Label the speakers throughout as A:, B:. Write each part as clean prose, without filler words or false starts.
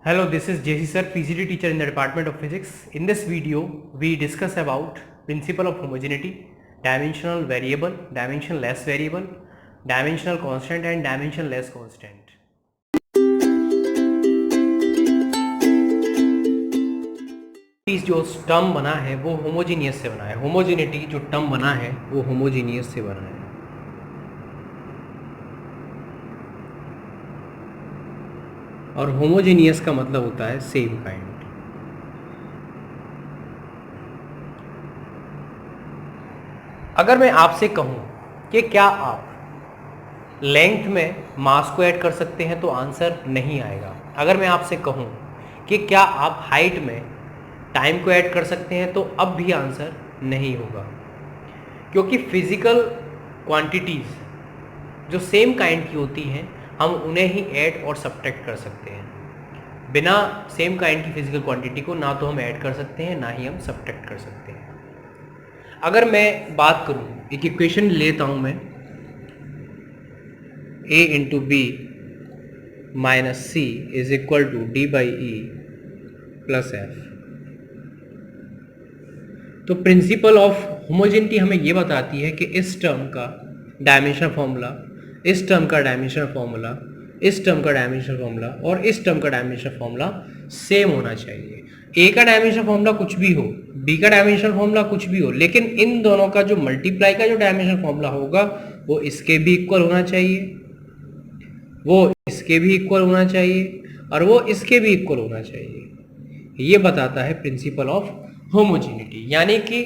A: Hello, this is JC sir, PGD teacher in the Department of Physics. In this video, we discuss about principle of homogeneity, dimensional variable, dimensionless variable, dimensional constant and dimensionless constant. इस जो term बना है वो homogeneous से बना है. Homogeneity जो term बना है वो होमोजीनियस से बना है. और होमोजेनियस का मतलब होता है सेम काइंड. अगर मैं आपसे कहूं कि क्या आप लेंथ में मास को ऐड कर सकते हैं तो आंसर नहीं आएगा. अगर मैं आपसे कहूं कि क्या आप हाइट में टाइम को ऐड कर सकते हैं तो अब भी आंसर नहीं होगा, क्योंकि फिजिकल क्वांटिटीज़ जो सेम काइंड की होती हैं हम उन्हें ही ऐड और सब्ट्रैक्ट कर सकते हैं. बिना सेम काइंड की फिजिकल क्वांटिटी को ना तो हम ऐड कर सकते हैं ना ही हम सब्ट्रैक्ट कर सकते हैं. अगर मैं बात करूं, एक इक्वेशन लेता हूं मैं, a into b minus c is equal to d by e plus f. तो प्रिंसिपल ऑफ होमोजेनिटी हमें ये बताती है कि इस टर्म का डायमेंशन फॉर्मूला, इस टर्म का डायमेंशन फॉर्मूला, इस टर्म का डायमेंशन फॉर्मूला और इस टर्म का डायमेंशन फॉर्मूला सेम होना चाहिए. ए का डायमेंशन फॉर्मूला कुछ भी हो, बी का डायमेंशन फॉर्मूला कुछ भी हो, लेकिन इन दोनों का जो मल्टीप्लाई का जो डायमेंशन फॉर्मूला होगा वो इसके भी इक्वल होना चाहिए, वो इसके भी इक्वल होना चाहिए और वो इसके भी इक्वल होना चाहिए. ये बताता है प्रिंसिपल ऑफ होमोजेनिटी. यानी कि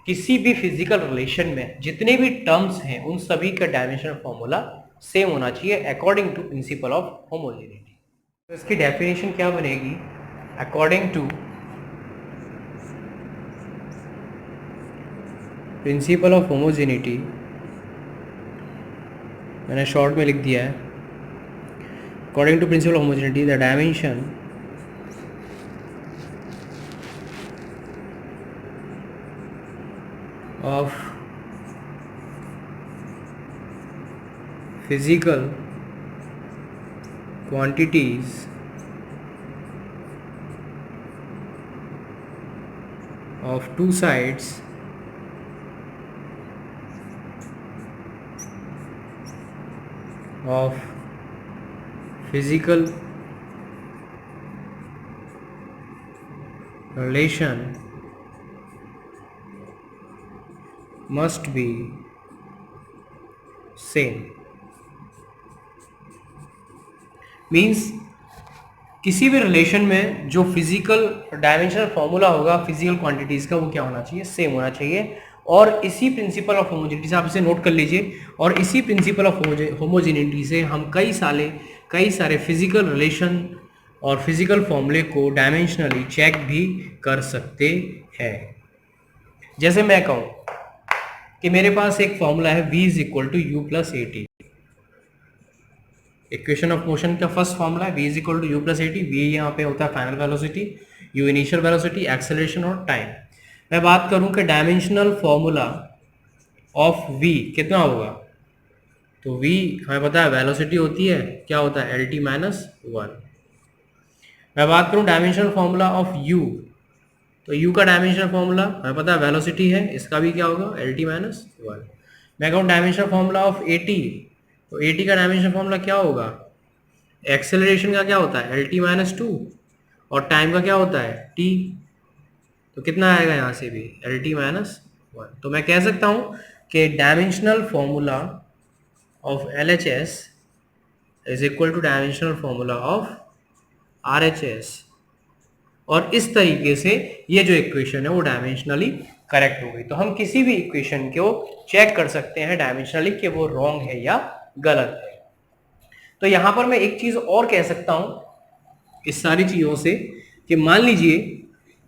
A: किसी भी फिजिकल रिलेशन में जितने भी टर्म्स हैं उन सभी का डायमेंशन फॉर्मूला सेम होना चाहिए according to principle of homogeneity. तो इसकी डेफिनेशन क्या बनेगी? According to principle of homogeneity, मैंने शॉर्ट में लिख दिया है, according to principle of homogeneity the dimension of physical quantities of two sides of physical relation must be same. Means किसी भी रिलेशन में जो फिजिकल डायमेंशनल फॉर्मूला होगा फिजिकल क्वांटिटीज़ का वो क्या होना चाहिए? सेम होना चाहिए. और इसी प्रिंसिपल ऑफ होमोजेनिटी से आप इसे नोट कर लीजिए. और इसी प्रिंसिपल ऑफ होमोजेनिटी से हम कई सारे फिजिकल रिलेशन और फिजिकल फॉर्मूले को डायमेंशनली चेक भी कर सकते हैं. जैसे मैं कहूँ कि मेरे पास एक फॉर्मूला है v is equal to u plus a t. Equation of motion का फर्स्ट फॉर्मूला है v is equal to u plus a t. V यहाँ पे होता है final velocity, u initial velocity, acceleration और टाइम. मैं बात करूं कि डायमेंशनल फॉर्मूला ऑफ v कितना होगा, तो v हमें पता है वेलोसिटी होती है, क्या होता है, एल टी माइनस वन. मैं बात करूं डायमेंशनल फॉर्मूला ऑफ u, तो u का डायमेंशनल फॉर्मूला हमें पता है वेलोसिटी है, इसका भी क्या होगा, एल टी माइनस वन. मैं कहूँ dimensional formula of A T, तो ए टी का डायमेंशनल फॉर्मूला क्या होगा, एक्सेलरेशन का क्या होता है, एल टी माइनस टू, और टाइम का क्या होता है, टी. तो कितना आएगा यहाँ से भी, एल टी माइनस वन. तो मैं कह सकता हूँ कि dimensional formula of L H S is equal two dimensional formula of R H S. और इस तरीके से ये जो इक्वेशन है वो डायमेंशनली करेक्ट हो गई. तो हम किसी भी इक्वेशन को चेक कर सकते हैं डायमेंशनली कि वो रॉन्ग है या गलत है. तो यहां पर मैं एक चीज और कह सकता हूं इस सारी चीजों से, कि मान लीजिए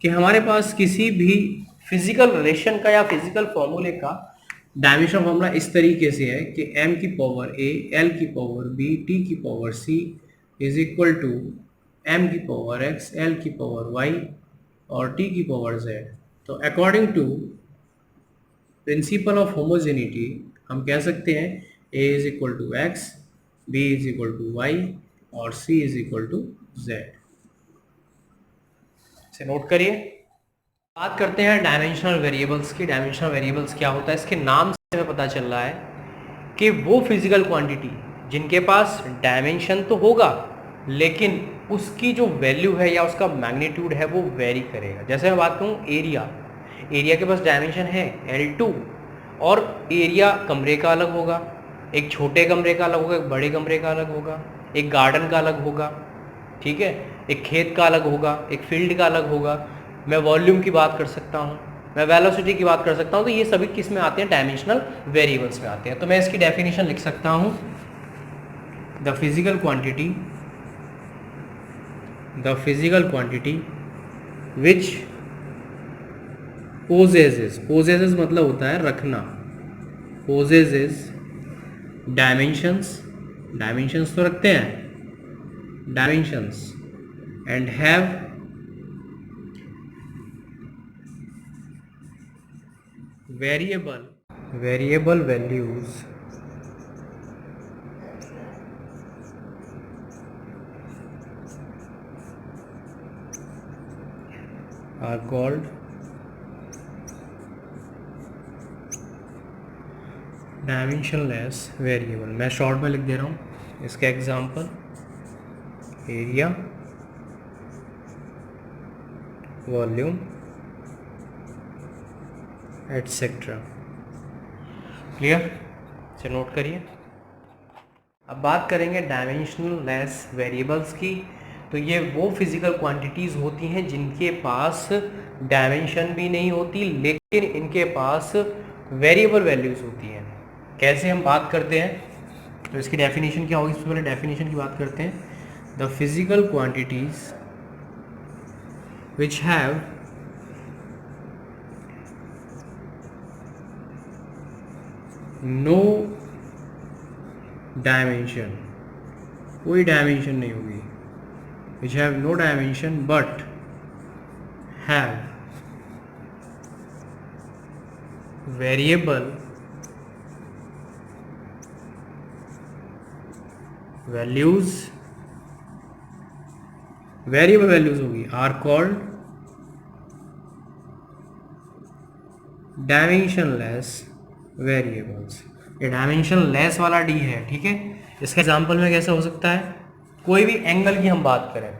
A: कि हमारे पास किसी भी फिजिकल रिलेशन का या फिजिकल फॉर्मूले का डायमेंशन फॉर्मूला इस तरीके से है कि m की पावर a, l की पावर b, t की power c is equal to m की पावर x, l की पावर y और t की पावर z. तो according to principle of homogeneity हम कह सकते हैं a is equal to x, b is equal to y और c is equal to z. इसे नोट करिए। बात करते हैं डायमेंशनल वेरिएबल्स की। डायमेंशनल वेरिएबल्स क्या होता है, इसके नाम से हमें पता चल रहा है कि वो फिजिकल क्वांटिटी जिनके पास डायमेंशन तो होगा लेकिन उसकी जो वैल्यू है या उसका मैग्नीट्यूड है वो वेरी करेगा। जैसे मैं बात करूँ एरिया, एरिया के पास डायमेंशन है L2 और एरिया कमरे का अलग होगा, एक छोटे कमरे का अलग होगा, एक बड़े कमरे का अलग होगा, एक गार्डन का अलग होगा, ठीक है, एक खेत का अलग होगा, एक फील्ड का अलग होगा। मैं वॉल्यूम की बात कर सकता हूँ, मैं वेलोसिटी की बात कर सकता हूँ। तो ये सभी किस में आते हैं, डायमेंशनल वेरिएबल्स में आते हैं। तो मैं इसकी डेफिनेशन लिख सकता हूँ, the physical quantity which possesses मतलब होता है रखना, पोजेसेस डायमेंशंस तो रखते हैं, dimensions and have variable values are called dimensionless variable. मैं शॉर्ट में लिख दे रहा हूँ इसके example, area, volume etcetera. Clear, इसे नोट करिए। अब बात करेंगे डायमेंशनलेस वेरिएबल्स की। तो ये वो फिजिकल क्वांटिटीज़ होती हैं जिनके पास डायमेंशन भी नहीं होती लेकिन इनके पास वेरिएबल वैल्यूज़ होती हैं। कैसे हम बात करते हैं, तो इसकी डेफिनेशन क्या होगी, इससे पहले डेफिनेशन की बात करते हैं। The physical quantities which have no dimension, कोई डायमेंशन नहीं होगी, which have no dimension but have variable values होगी, are called डायमेंशनलेस वेरिएबल्स। ये डायमेंशनलेस वाला डी है, ठीक है। इसका एग्जांपल में कैसा हो सकता है, कोई भी एंगल की हम बात करें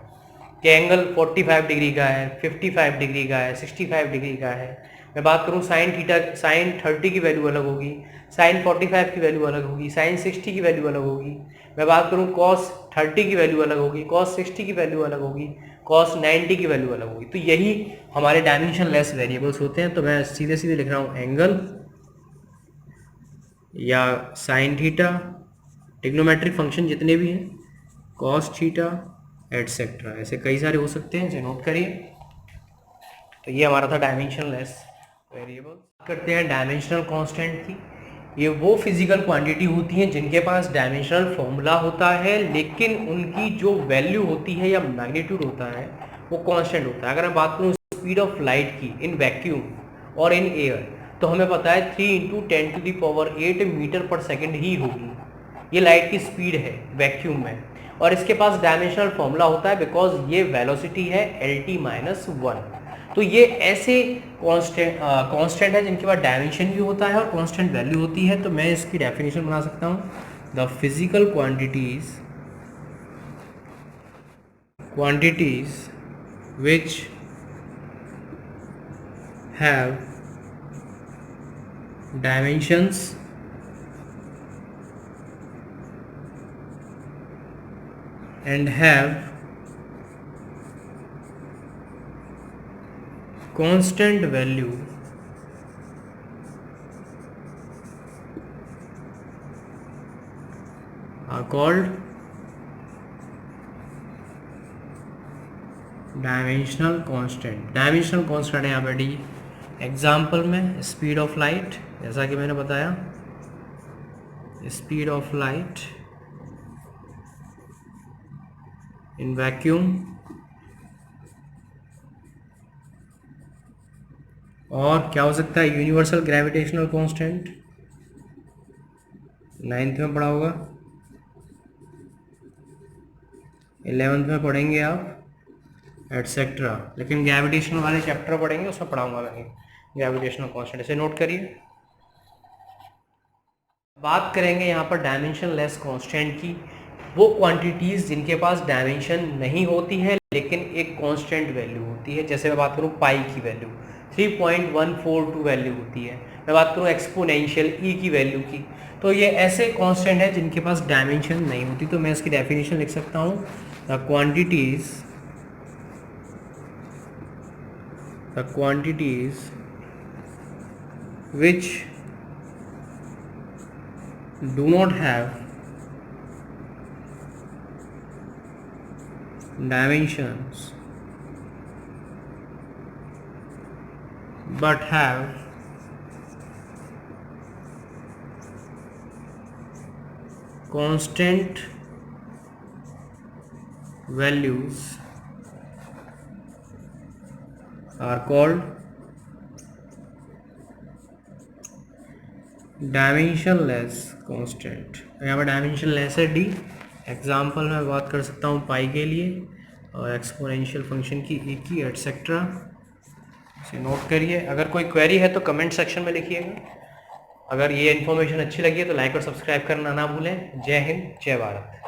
A: कि एंगल 45 डिग्री का है, 55 डिग्री का है, 65 डिग्री का है। मैं बात करूं साइन थीटा, साइन 30 की वैल्यू अलग होगी, साइन 45 की वैल्यू अलग होगी, साइन 60 की वैल्यू अलग होगी। मैं बात करूं कॉस 30 की वैल्यू अलग होगी, कॉस 60 की वैल्यू अलग होगी, कॉस 90 की वैल्यू अलग होगी। तो यही हमारे डायमेंशनलेस वेरिएबल्स होते हैं। तो मैं सीधे सीधे लिख रहा हूँ एंगल या साइन थीटा, ट्रिग्नोमेट्रिक फंक्शन जितने भी हैं, कॉस थीटा एटसेट्रा, ऐसे कई सारे हो सकते हैं, इसे नोट करिए। तो ये हमारा था डायमेंशनलेस वेरिएबल। करते हैं डायमेंशनल कांस्टेंट की। ये वो फिजिकल क्वांटिटी होती हैं जिनके पास डायमेंशनल फॉर्मूला होता है लेकिन उनकी जो वैल्यू होती है या मैग्नीट्यूड होता है वो कांस्टेंट होता है। अगर मैं बात करूँ स्पीड ऑफ लाइट की इन वैक्यूम और इन एयर, तो हमें पता है 3 × 10⁸ मीटर पर सेकेंड ही होगी, ये लाइट की स्पीड है वैक्यूम में। और इसके पास डायमेंशनल फॉर्मूला होता है बिकॉज ये वेलोसिटी है LT-1। तो ये ऐसे कांस्टेंट है जिनके पास डायमेंशन भी होता है और कांस्टेंट वैल्यू होती है। तो मैं इसकी डेफिनेशन बना सकता हूँ, the physical quantities which have dimensions and have constant value are called dimensional constant. Dimensional constant है यहाँ पे डी। एग्जाम्पल में स्पीड ऑफ लाइट, जैसा कि मैंने बताया, speed of light in vacuum, और क्या हो सकता है, यूनिवर्सल ग्रेविटेशनल कांस्टेंट, 9th में पढ़ा होगा, 11th में पढ़ेंगे आप, एटसेट्रा। लेकिन ग्रेविटेशनल वाले चैप्टर पढ़ेंगे उसमें पढ़ाऊंगा नहीं ग्रेविटेशनल कांस्टेंट, इसे नोट करिए। बात करेंगे यहाँ पर डायमेंशन लेस कांस्टेंट की, वो क्वांटिटीज़ जिनके पास डायमेंशन नहीं होती है लेकिन एक कांस्टेंट वैल्यू होती है। जैसे मैं बात करूँ पाई की वैल्यू 3.142 वैल्यू होती है, मैं बात करूँ एक्सपोनेंशियल ई की वैल्यू की, तो ये ऐसे कांस्टेंट है जिनके पास डायमेंशन नहीं होती। तो मैं इसकी डेफिनेशन लिख सकता हूँ, the quantities which do not have dimensions but have constant values are called dimensionless constant. यहाँ पर डायमेंशनलेस है डी। एग्जाम्पल में बात कर सकता हूँ पाई के लिए और एक्सपोनेंशियल फंक्शन की ई की एटसेट्रा। इसे नोट करिए। अगर कोई क्वेरी है तो कमेंट सेक्शन में लिखिएगा। अगर ये इन्फॉर्मेशन अच्छी लगी है तो लाइक और सब्सक्राइब करना ना भूलें। जय हिंद, जय भारत।